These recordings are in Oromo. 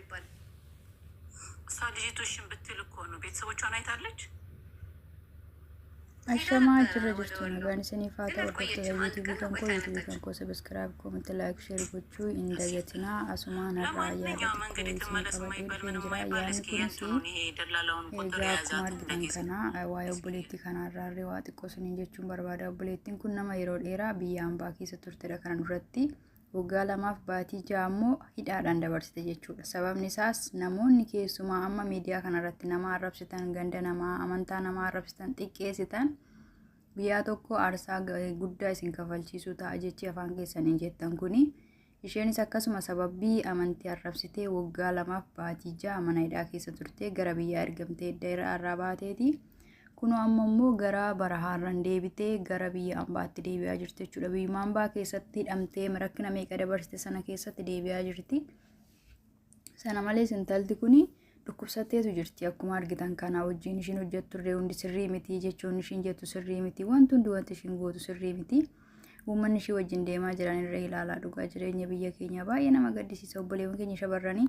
አይባልም። እሷ ልጅቶሽን ብትል እኮ ነው ቤተሰቦቿን አይታለች። አሸማ ጅረ ጅርቱ ነጋን ስኒፋታ ወርደፍቶ ዩቲዩብ ከንኮ ዩቲዩብ ከንኮ ሰብስክራይብ ኮሜንት ላይክ ሼር ጎቹ እንደገትና አሱማን ራያ መንገድ የተመለስ ማይባል ምንም ማይባል እስኪ እንትኑን ይሄ ደላላውን ቁጥር የያዛት ከና ዋዮ ቡሌቲ ከናራሪ ዋጥቆስን እንጀቹን በርባዳ ቡሌቲን ኩን ነማ የሮ ዴራ ቢያን ባኪ ሰቱርተደ ከናን ዱረቲ waggaa lamaaf baatii jaammoo hidhaadhaan dabarsite jechuudha. Sababni isaas namoonni keessumaa amma miidiyaa kanarratti nama arrabsitan, ganda namaa, amantaa nama arrabsitan, xiqqeessitan biyyaa tokko aarsaa guddaa isin kafalchiisuu ta'a jechi afaan keessaniin jettan kuni isheenis akkasuma sababii amantii arrabsitee waggaa lamaaf baatii ja'a mana hidhaa keessa turtee gara biyyaa ergamtee edda irraa baateeti. Kuno ammoo gara barahaarran deebitee gara biyya ambaatti deebi'aa jirti jechuudha. Biyya ambaa keessatti hidhamtee rakkina meeqa dabarsite sana keessatti deebi'aa jirti. Sana malees intalti kuni dhukkubsatteetu jirti. Akkuma argitan kana wajjin ishiin hojjettu turre hundi sirrii miti jechuun ishiin jettu sirrii miti. Wanti wanti ishiin gootu sirrii miti. Uummanni ishii wajjin deemaa jiran irra ilaalaa dhugaa jireenya biyya keenya baay'ee nama gaddisiisa. Obboleewwan keenya shamarranii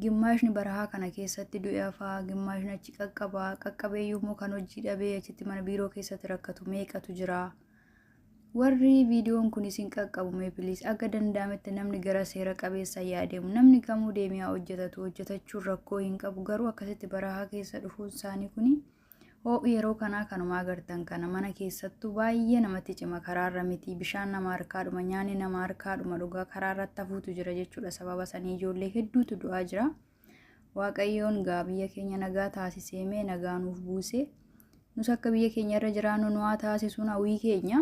ግማሽን በረሃ kana keessatti du'e afaa ግማሽን achi qaqqabeeyyuu moo kan hojii dhabee achitti mana biiroo keessatti rakkatu meeqatu jira. Warri viidiyoon kun isin qaqqabu mee please akka danda'ametti namni gara seera qabeessa yaademu namni kamuu deemee hojjetachuun rakkoo hin qabu garuu akkasitti baraha keessa dhufuun isaanii kuni yeroo kanaa kanuma agartan kana mana keessattuu baay'ee namatti cima karaarra miti bishaan nama harkaadhuma nyaanni nama harkaadhuma dhugaa karaarratti hafuutu jira jechuudha. Sababa sanii ijoollee hedduutu du'aa jira. Waaqayyoon gaa biyya keenya nagaa taasisee mee nagaa nuuf buuse nus akka biyya keenya irra jiraannu nu taasisuun hawwii keenya.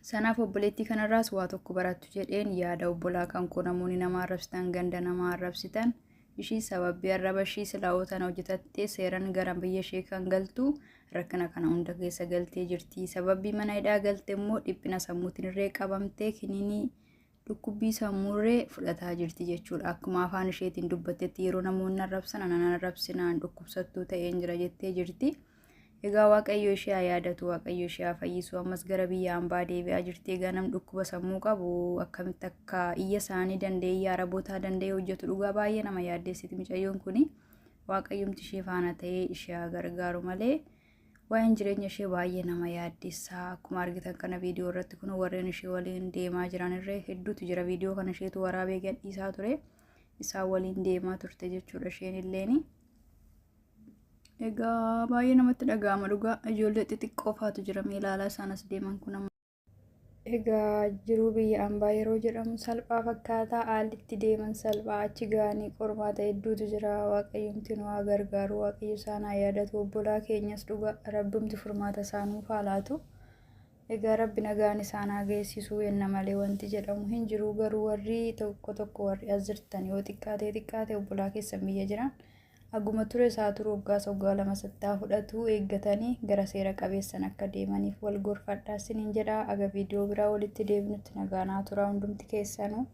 Sanaaf obboleettii kanarraas waa tokko barattu jedheen yaada obbolaa kan koo namoonni nama arrabsitan ganda nama arrabsitan ishii sababii arrabashii silaawwatan hojjetattee seeran gara biyya ishee kan galtu rakkina kana hunda keessa galtee jirti. Sababii mana hidhaa galte immoo dhiphina sammuutiin irree qabamtee kiniinii dhukkubbii sammuurree fudhataa jirti jechuudha. Akkuma afaan isheetiin dubbattetti yeroo namoonni arrabsan anan arrabsinaan dhukkubsattuu ta'een jira jettee jirti. Egaa waaqayyo ishee yaadatu waaqayyo ishee fayyisu ammas gara biyya ambaa deebi'aa jirti. Egaa nam dhukkuba sammuu qabu akkamitti akka iyya isaanii danda'ee araboota danda'ee hojjetu dhugaa baay'ee nama yaaddeessiti mucayyoon kuni. Waaqayyomti ishee faana ta'ee ishee gargaaru malee waa'een jireenya ishee baay'ee nama yaaddeessa. Akkuma argitan kana viidiyoo irratti kun warreen ishee waliin deemaa jiran irree hedduutu jira. Viidiyoo kana isheetu waraabee gadhiisaa ture. Isaan waliin deemaa turte jechuudha isheen illeeni. Egaa baay'ee namatti dhaga'ama dhugaa ijoollee xixiqqoo faatu jira mee ilaalaa isaanas deeman kun amma. Egaa jiruu biyya ambaa yeroo jedhamu salphaa fakkaataa haallitti deeman salphaa achi ga'anii qormaata hedduutu jira. Waaqayyomti nu haa gargaaru waaqayyo isaan haa yaadatu obbolaa keenyas dhugaa rabbimti furmaata isaanuuf haa laatu. Egaa rabbi nagaan isaan haa geessisuu yenna malee wanti jedhamu hin jiru. Garuu warri tokko warri as jirtan yoo xiqqaate obbolaa keessan biyya jiran Aguma ture isaa turu waggaa lama sattaa fudhatu eeggatanii gara seera qabeessan akka deemaniif wal gorfadhaa isiniin jedha. Aga viidiyoo biraa walitti deebinutti nagaa naa tura hundumti keessanuu.